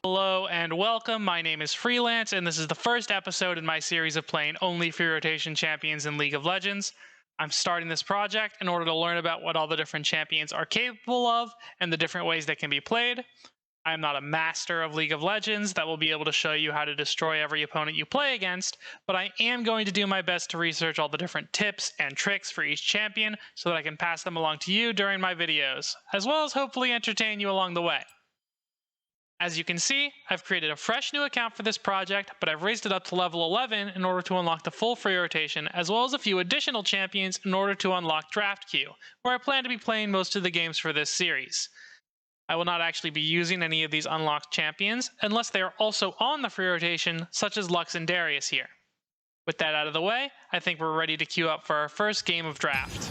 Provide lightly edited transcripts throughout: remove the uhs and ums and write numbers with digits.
Hello and welcome. My name is Freelance, and this is the first episode in my series of playing only free rotation champions in League of Legends. I'm starting this project in order to learn about what all the different champions are capable of and the different ways they can be played. I am not a master of League of Legends that will be able to show you how to destroy every opponent you play against, but I am going to do my best to research all the different tips and tricks for each champion so that I can pass them along to you during my videos, as well as hopefully entertain you along the way. As you can see, I've created a fresh new account for this project, but I've raised it up to level 11 in order to unlock the full free rotation, as well as a few additional champions in order to unlock Draft Queue, where I plan to be playing most of the games for this series. I will not actually be using any of these unlocked champions, unless they are also on the free rotation, such as Lux and Darius here. With that out of the way, I think we're ready to queue up for our first game of Draft.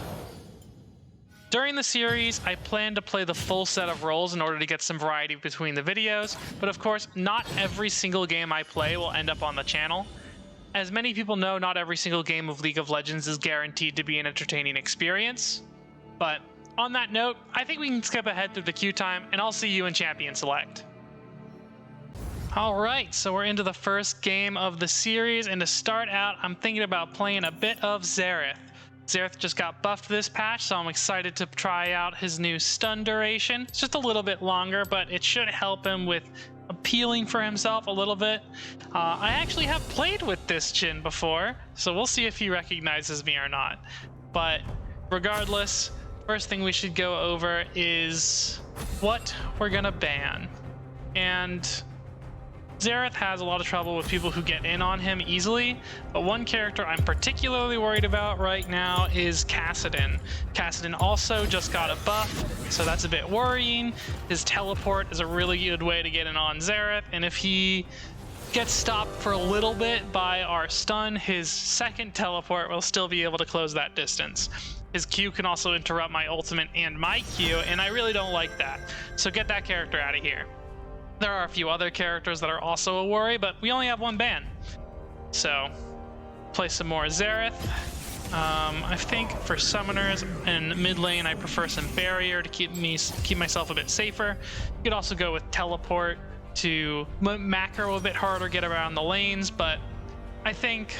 During the series, I plan to play the full set of roles in order to get some variety between the videos, but of course, not every single game I play will end up on the channel. As many people know, not every single game of League of Legends is guaranteed to be an entertaining experience. But on that note, I think we can skip ahead through the queue time, and I'll see you in Champion Select. Alright, so we're into the first game of the series, and to start out, I'm thinking about playing a bit of Xerath. Xerath just got buffed this patch, so I'm excited to try out his new stun duration. It's just a little bit longer, but it should help him with appealing for himself a little bit. I actually have played with this Jhin before, so we'll see if he recognizes me or not. But regardless, first thing we should go over is what we're gonna ban. And Xerath has a lot of trouble with people who get in on him easily, but one character I'm particularly worried about right now is Kassadin. Kassadin also just got a buff, so that's a bit worrying. His teleport is a really good way to get in on Xerath, and if he gets stopped for a little bit by our stun, his second teleport will still be able to close that distance. His Q can also interrupt my ultimate and my Q, and I really don't like that, so get that character out of here. There are a few other characters that are also a worry, but we only have one ban. So, play some more Xerath. I think for summoners and mid lane, I prefer some barrier to keep myself a bit safer. You could also go with teleport to macro a bit harder, get around the lanes, but I think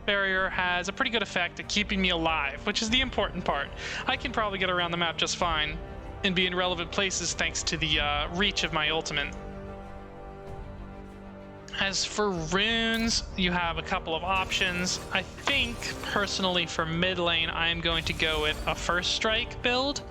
barrier has a pretty good effect at keeping me alive, which is the important part. I can probably get around the map just fine and be in relevant places thanks to the reach of my ultimate. As for runes, you have a couple of options. I think, personally, for mid lane, I'm going to go with a first strike build.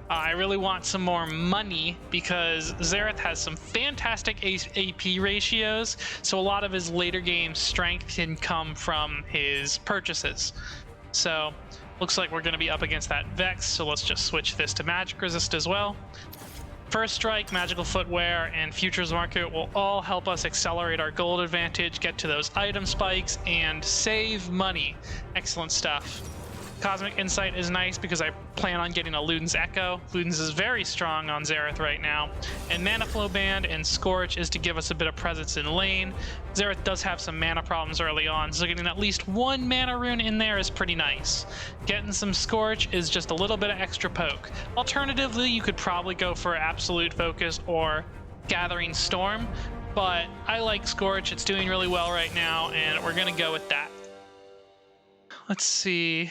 I really want some more money because Xerath has some fantastic AP ratios, so a lot of his later game strength can come from his purchases. So, looks like we're going to be up against that Vex, so let's just switch this to Magic Resist as well. First Strike, Magical Footwear, and Futures Market will all help us accelerate our gold advantage, get to those item spikes, and save money. Excellent stuff. Cosmic Insight is nice because I plan on getting a Luden's Echo. Luden's is very strong on Xerath right now. And Mana Flow Band and Scorch is to give us a bit of presence in lane. Xerath does have some mana problems early on, so getting at least one mana rune in there is pretty nice. Getting some Scorch is just a little bit of extra poke. Alternatively, you could probably go for Absolute Focus or Gathering Storm, but I like Scorch. It's doing really well right now, and we're gonna go with that. Let's see,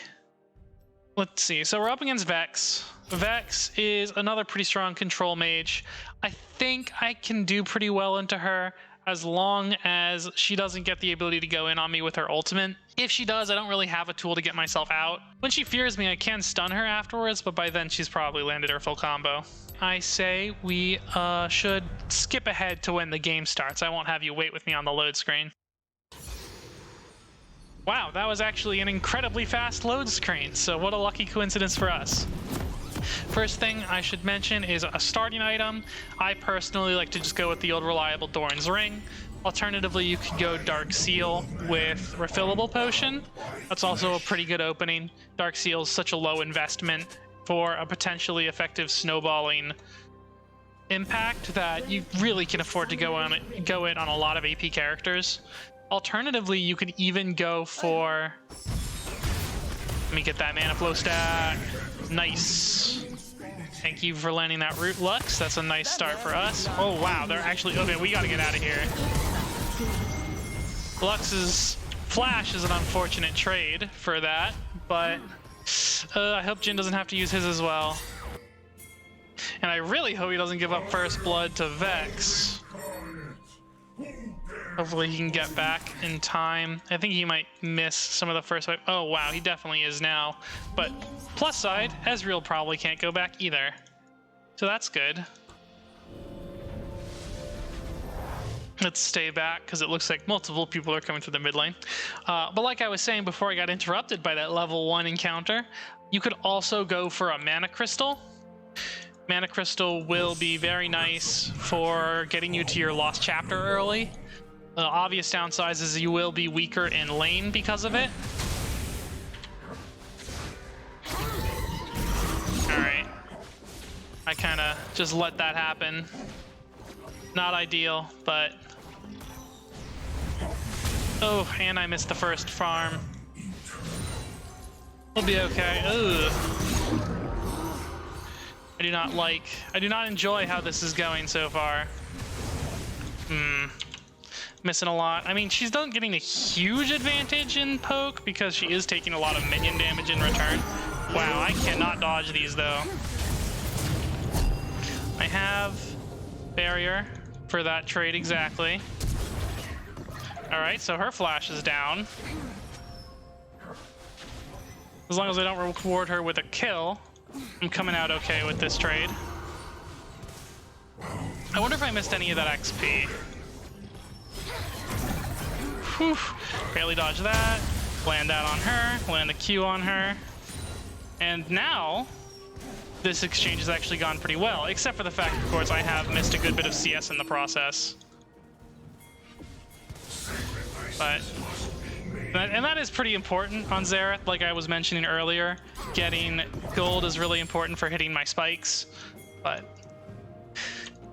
so we're up against Vex. Vex is another pretty strong control mage. I think I can do pretty well into her as long as she doesn't get the ability to go in on me with her ultimate. If she does, I don't really have a tool to get myself out. When she fears me, I can stun her afterwards, but by then she's probably landed her full combo. I say we should skip ahead to when the game starts. I won't have you wait with me on the load screen. Wow, that was actually an incredibly fast load screen, so what a lucky coincidence for us. First thing I should mention is a starting item. I personally like to just go with the old reliable Doran's Ring. Alternatively, you could go Dark Seal with Refillable Potion. That's also a pretty good opening. Dark Seal is such a low investment for a potentially effective snowballing impact that you really can afford to go in on a lot of AP characters. Alternatively, you could even go for... Let me get that mana flow stack. Nice. Thank you for landing that root, Lux. That's a nice start for us. Oh, wow. They're actually... Okay, we got to get out of here. Lux's flash is an unfortunate trade for that, but I hope Jin doesn't have to use his as well. And I really hope he doesn't give up first blood to Vex. Hopefully he can get back in time. I think he might miss some of the first wave. Oh, wow, he definitely is now. But plus side, Ezreal probably can't go back either. So that's good. Let's stay back because it looks like multiple people are coming through the mid lane. But like I was saying before I got interrupted by that level 1 encounter, you could also go for a mana crystal. Mana crystal will be very nice for getting you to your lost chapter early. The obvious downside is you will be weaker in lane because of it. Alright. I kind of just let that happen. Not ideal, but... Oh, and I missed the first farm. We'll be okay. Ugh. I do not enjoy how this is going so far. Missing a lot. I mean, she's not getting a huge advantage in poke because she is taking a lot of minion damage in return. Wow, I cannot dodge these though. I have barrier for that trade exactly. All right, so her flash is down. As long as I don't reward her with a kill, I'm coming out okay with this trade. I wonder if I missed any of that XP. Whew. Barely dodge that. Land that on her. Land the Q on her. And now, this exchange has actually gone pretty well, except for the fact, of course, I have missed a good bit of CS in the process. But, and that is pretty important on Xerath, like I was mentioning earlier. Getting gold is really important for hitting my spikes, but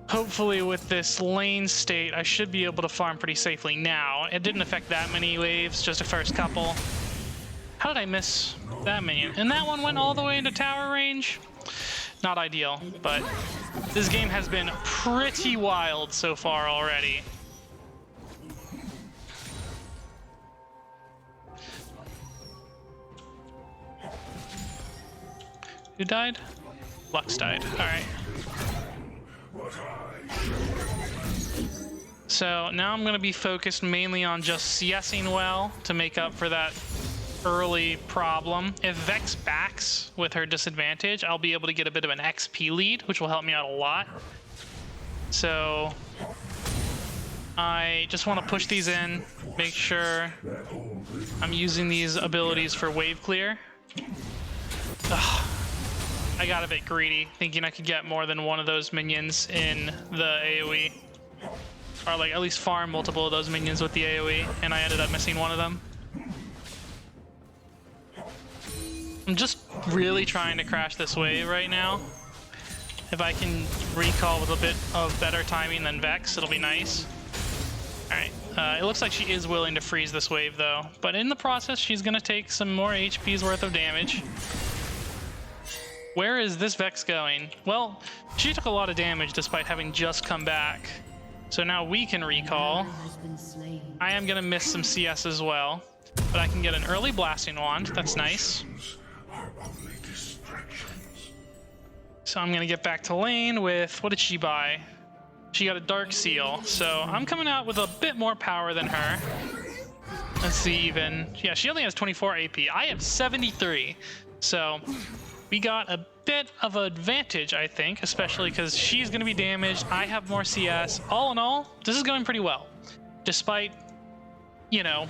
hopefully with this lane state, I should be able to farm pretty safely now. It didn't affect that many waves, just a first couple. How did I miss that minion? And that one went all the way into tower range? Not ideal, but this game has been pretty wild so far already. Who died? Lux died. All right. So now I'm going to be focused mainly on just CSing well to make up for that early problem. If Vex backs with her disadvantage, I'll be able to get a bit of an XP lead, which will help me out a lot. So I just want to push these in, make sure I'm using these abilities for wave clear. Ugh. I got a bit greedy, thinking I could get more than one of those minions in the AoE. Or like at least farm multiple of those minions with the AoE, and I ended up missing one of them. I'm just really trying to crash this wave right now. If I can recall with a bit of better timing than Vex, it'll be nice. Alright, it looks like she is willing to freeze this wave though, but in the process she's gonna take some more HP's worth of damage. Where is this Vex going? Well, she took a lot of damage despite having just come back. So now we can recall. I am gonna miss some CS as well, but I can get an early blasting wand. That's nice. So I'm gonna get back to lane with, what did she buy? She got a dark seal, so I'm coming out with a bit more power than her. Let's see even, yeah, she only has 24 AP. I have 73, so we got a bit of an advantage, I think, especially because she's gonna be damaged, I have more CS. All in all, this is going pretty well, despite, you know,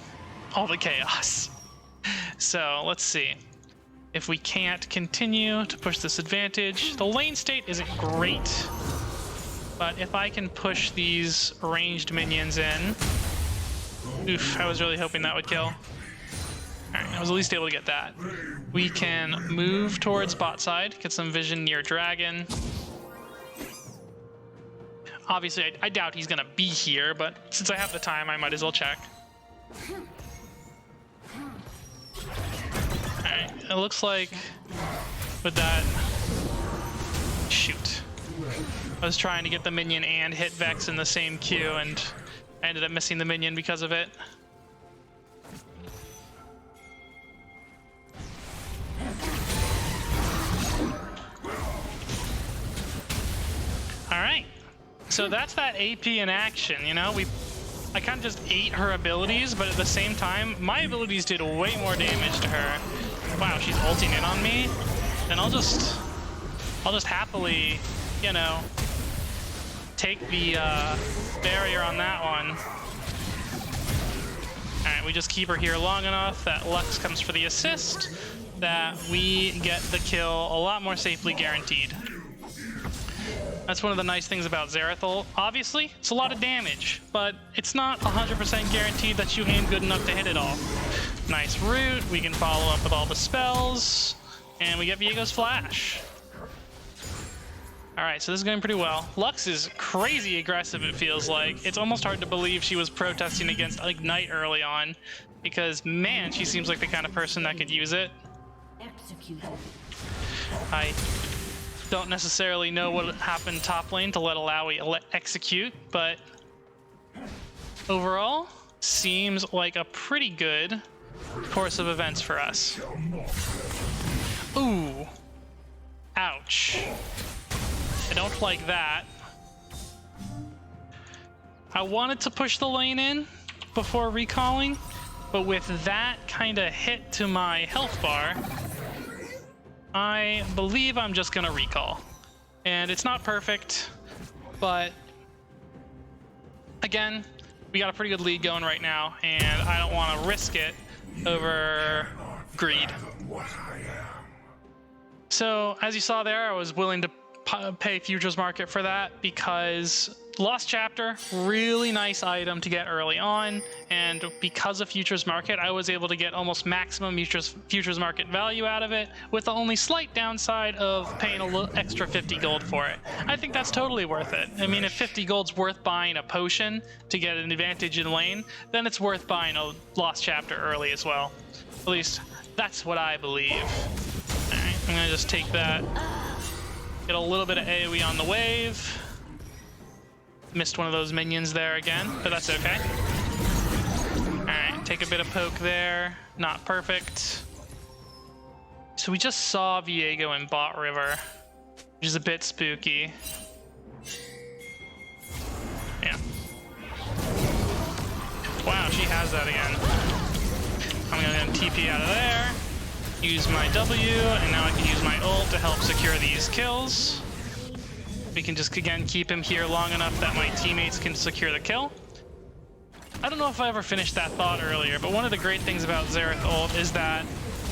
all the chaos. So let's see. If we can't continue to push this advantage, the lane state isn't great, but if I can push these ranged minions in, oof, I was really hoping that would kill. Alright, I was at least able to get that. We can move towards bot side, get some vision near dragon. Obviously, I doubt he's gonna be here, but since I have the time, I might as well check. Alright, it looks like with that Shoot. I was trying to get the minion and hit Vex in the same queue, and I ended up missing the minion because of it. Alright. So that's that AP in action, you know? I kind of just ate her abilities, but at the same time, my abilities did way more damage to her. Wow, she's ulting in on me. And I'll just happily, you know, take the barrier on that one. Alright, we just keep her here long enough that Lux comes for the assist, that we get the kill a lot more safely guaranteed. That's one of the nice things about Xerath ult. Obviously, it's a lot of damage, but it's not 100% guaranteed that you aim good enough to hit it all. Nice root, we can follow up with all the spells, and we get Viego's Flash. Alright, so this is going pretty well. Lux is crazy aggressive, it feels like. It's almost hard to believe she was protesting against Ignite early on, because, man, she seems like the kind of person that could use it. Executed. I don't necessarily know what happened top lane to let Alawi execute, but overall, seems like a pretty good course of events for us. Ooh. Ouch. I don't like that. I wanted to push the lane in before recalling, but with that kind of hit to my health bar, I believe I'm just gonna recall. And it's not perfect, but again, we got a pretty good lead going right now, and I don't want to risk it over greed. So as you saw there, I was willing to pay Futures Market for that because Lost Chapter, really nice item to get early on, and because of Futures Market, I was able to get almost maximum Futures Market value out of it, with the only slight downside of paying a little extra 50 gold for it. I think that's totally worth it. I mean, if 50 gold's worth buying a potion to get an advantage in lane, then it's worth buying a Lost Chapter early as well. At least, that's what I believe. Alright, I'm gonna just take that, get a little bit of AoE on the wave. Missed one of those minions there again, but that's okay. Alright, take a bit of poke there. Not perfect. So we just saw Viego in bot river, which is a bit spooky. Yeah. Wow, she has that again. I'm gonna TP out of there, use my W, and now I can use my ult to help secure these kills. We can just, again, keep him here long enough that my teammates can secure the kill. I don't know if I ever finished that thought earlier, but one of the great things about Xerath ult is that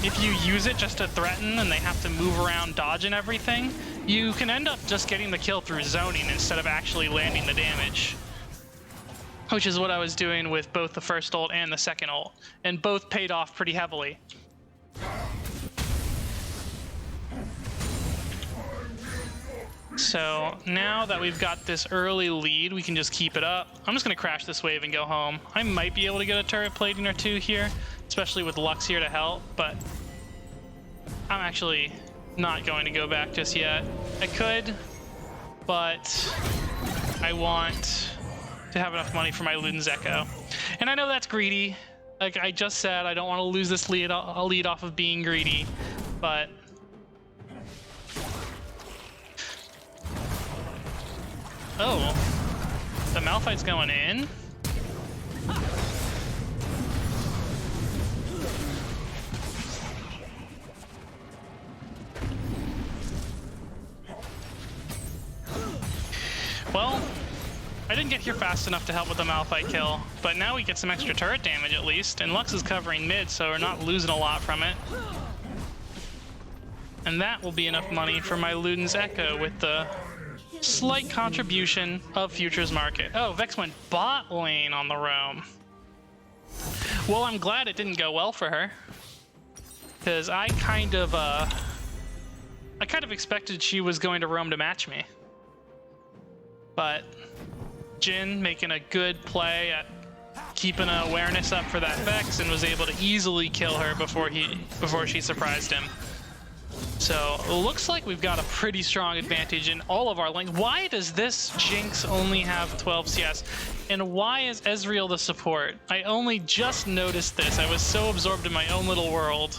if you use it just to threaten and they have to move around, dodge and everything, you can end up just getting the kill through zoning instead of actually landing the damage. Which is what I was doing with both the first ult and the second ult, and both paid off pretty heavily. So now that we've got this early lead, we can just keep it up. I'm just going to crash this wave and go home. I might be able to get a turret plating or two here, especially with Lux here to help, but I'm actually not going to go back just yet. I could, but I want to have enough money for my Luden's Echo. And I know that's greedy. Like I just said, I don't want to lose this lead. I'll lead off of being greedy, but oh, the Malphite's going in? Well, I didn't get here fast enough to help with the Malphite kill, but now we get some extra turret damage at least, and Lux is covering mid, so we're not losing a lot from it. And that will be enough money for my Luden's Echo with the slight contribution of Futures Market. Oh, Vex went bot lane on the roam. Well, I'm glad it didn't go well for her, because I kind of expected she was going to roam to match me. But Jhin making a good play at keeping awareness up for that Vex and was able to easily kill her before she surprised him. So it looks like we've got a pretty strong advantage in all of our lanes. Why does this Jinx only have 12 CS? And why is Ezreal the support? I only just noticed this. I was so absorbed in my own little world.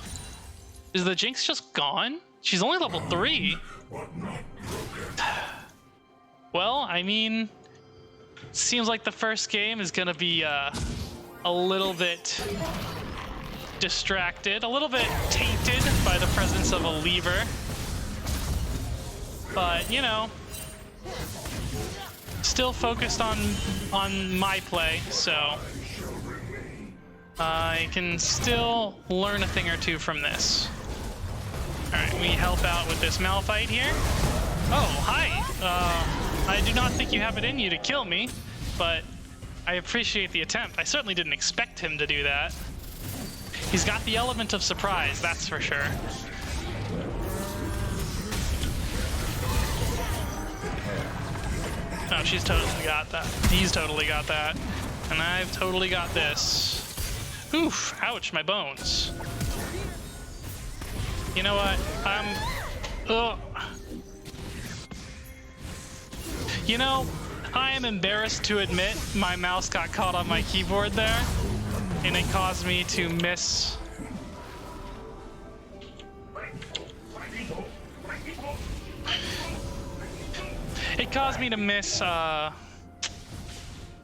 Is the Jinx just gone? She's only level 3. Well, I mean, seems like the first game is gonna be a little bit distracted, a little bit tainted by the presence of a lever. But, you know, still focused on my play, so I can still learn a thing or two from this. Alright, we help out with this Malphite here. Oh, hi! I do not think you have it in you to kill me, but I appreciate the attempt. I certainly didn't expect him to do that. He's got the element of surprise, that's for sure. Oh, she's totally got that. He's totally got that. And I've totally got this. Oof, ouch, my bones. You know what? You know, I am embarrassed to admit my mouse got caught on my keyboard there, and it caused me to miss. It caused me to miss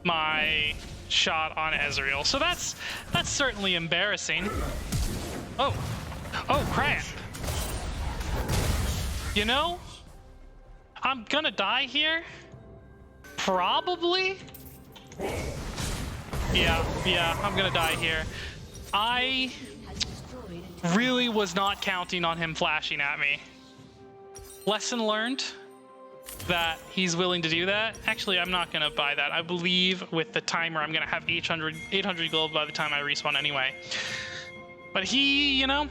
my shot on Ezreal. So that's certainly embarrassing. Oh crap. You know, I'm gonna die here. Probably. Yeah, I'm gonna die here. I really was not counting on him flashing at me. Lesson learned that he's willing to do that. Actually, I'm not gonna buy that. I believe with the timer, I'm gonna have 800 gold by the time I respawn anyway. But he, you know,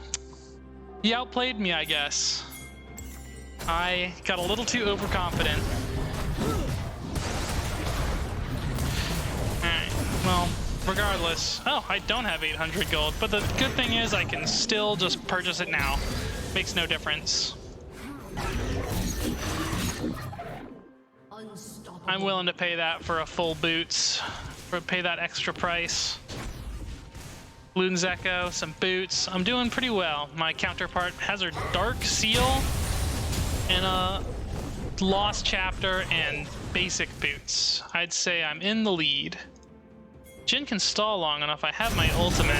he outplayed me, I guess. I got a little too overconfident. Alright, well, regardless. Oh, I don't have 800 gold, but the good thing is I can still just purchase it now. Makes no difference. I'm willing to pay that for a full boots, pay that extra price. Luden's Echo, some boots. I'm doing pretty well. My counterpart has her Dark Seal and a Lost Chapter and basic boots. I'd say I'm in the lead. Jhin can stall long enough. I have my ultimate.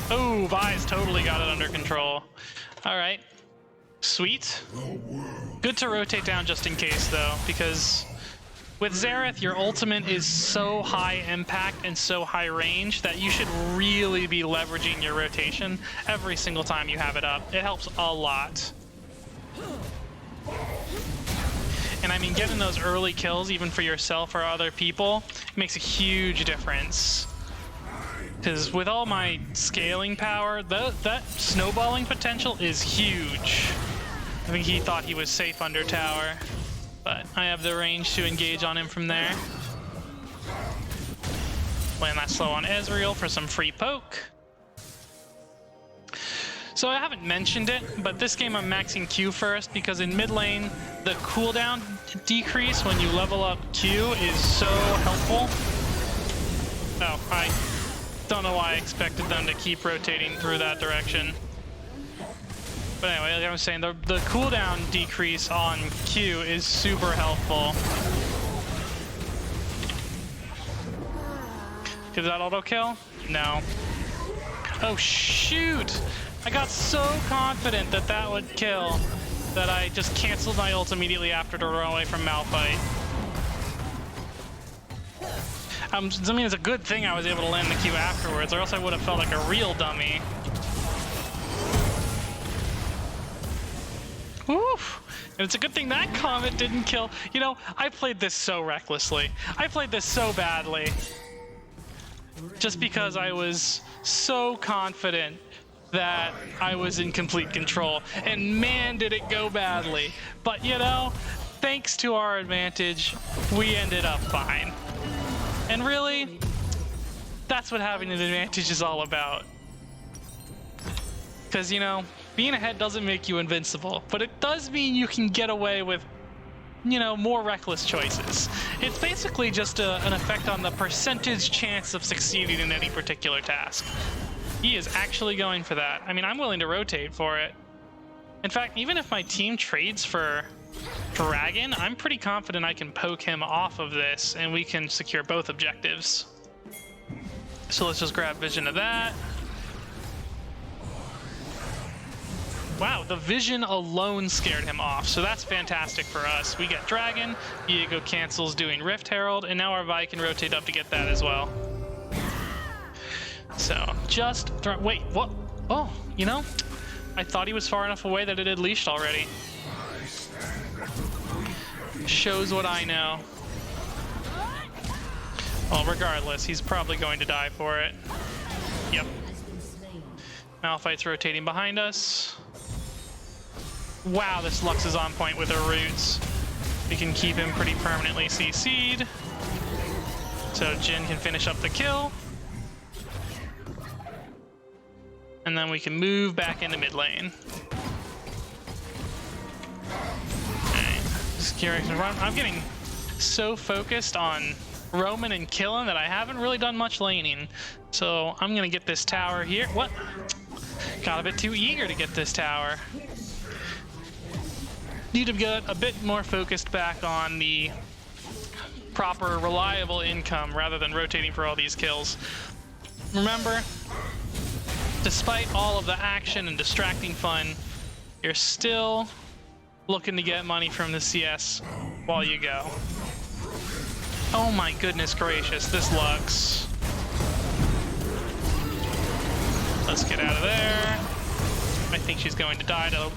Oh, Vi's totally got it under control. All right, sweet. Good to rotate down just in case though, because with Xerath, your ultimate is so high impact and so high range that you should really be leveraging your rotation every single time you have it up. It helps a lot. And I mean, getting those early kills, even for yourself or other people, makes a huge difference. Because with all my scaling power, that snowballing potential is huge. I think he thought he was safe under tower, but I have the range to engage on him from there. Land that slow on Ezreal for some free poke. So I haven't mentioned it, but this game I'm maxing Q first because in mid lane, the cooldown decrease when you level up Q is so helpful. Oh, I don't know why I expected them to keep rotating through that direction. But anyway, like I was saying, the cooldown decrease on Q is super helpful. Did that auto kill? No. Oh shoot! I got so confident that that would kill that I just canceled my ult immediately after to run away from Malphite. I mean, it's a good thing I was able to land the Q afterwards, or else I would have felt like a real dummy. Oof. And it's a good thing that Comet didn't kill. You know, I played this so recklessly. I played this so badly. Just because I was so confident that I was in complete control. And man, did it go badly. But you know, thanks to our advantage, we ended up fine. And really, That's what having an advantage is all about. Because, you know, being ahead doesn't make you invincible, but it does mean you can get away with, you know, more reckless choices. It's basically just an effect on the percentage chance of succeeding in any particular task. He is actually going for that. I mean, I'm willing to rotate for it. In fact, even if my team trades for Dragon, I'm pretty confident I can poke him off of this and we can secure both objectives. So let's just grab vision of that. Wow, the vision alone scared him off, so that's fantastic for us. We get Dragon, Diego cancels doing Rift Herald, and now our Vi can rotate up to get that as well. So, just... wait, what? Oh, you know, I thought he was far enough away that it had leashed already. Shows what I know. Well, regardless, he's probably going to die for it. Yep. Malphite's rotating behind us. Wow, this Lux is on point with her roots. We can keep him pretty permanently CC'd. So Jhin can finish up the kill. And then we can move back into mid lane. Alright, I'm getting so focused on roaming and killing that I haven't really done much laning. So I'm gonna get this tower here. What? Got a bit too eager to get this tower. Need to get a bit more focused back on the proper, reliable income rather than rotating for all these kills. Remember, despite all of the action and distracting fun, you're still looking to get money from the CS while you go. Oh my goodness gracious, this Lux. Let's get out of there. I think she's going to die to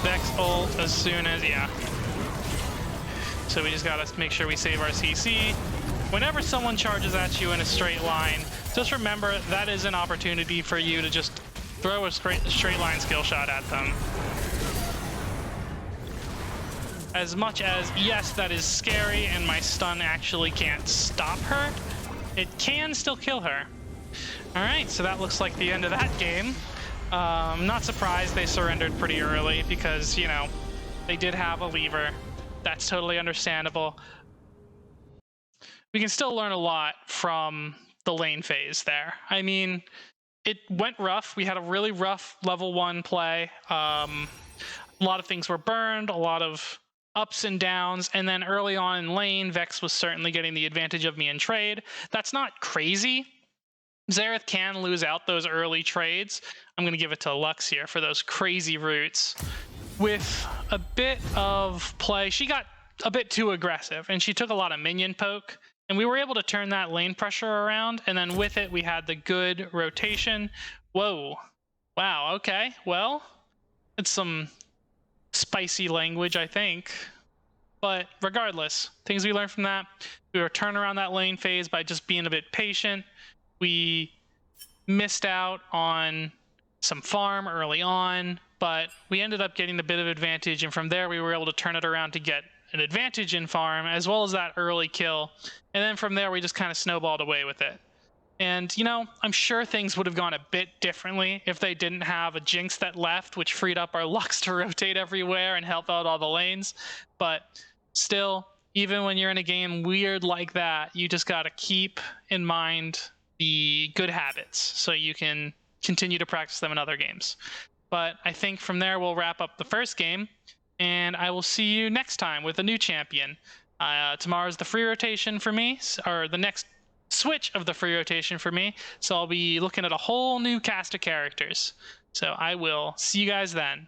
Vex ult as soon as, yeah. So we just gotta make sure we save our CC. Whenever someone charges at you in a straight line, just remember that is an opportunity for you to just throw a straight line skill shot at them. As much as, yes, that is scary and my stun actually can't stop her, it can still kill her. Alright, so that looks like the end of that game. Not surprised they surrendered pretty early because, you know, they did have a lever. That's totally understandable. We can still learn a lot from the lane phase there. I mean, it went rough. We had a really rough level 1 play. A lot of things were burned, a lot of ups and downs, and then early on in lane, Vex was certainly getting the advantage of me in trade. That's not crazy. Xerath can lose out those early trades. I'm going to give it to Lux here for those crazy roots. With a bit of play, she got a bit too aggressive, and she took a lot of minion poke, and we were able to turn that lane pressure around, and then with it, we had the good rotation. Whoa. Wow, okay. Well, it's some spicy language, I think. But regardless, things we learned from that, we were turning around that lane phase by just being a bit patient. We missed out on some farm early on, but we ended up getting a bit of advantage, and from there we were able to turn it around to get an advantage in farm, as well as that early kill. And then from there we just kind of snowballed away with it. And, you know, I'm sure things would have gone a bit differently if they didn't have a Jinx that left, which freed up our Lux to rotate everywhere and help out all the lanes. But still, even when you're in a game weird like that, you just got to keep in mind the good habits so you can continue to practice them in other games. But I think from there we'll wrap up the first game, and I will see you next time with a new champion. Tomorrow's the free rotation for me, or the next switch of the free rotation for me, so I'll be looking at a whole new cast of characters. So I will see you guys then.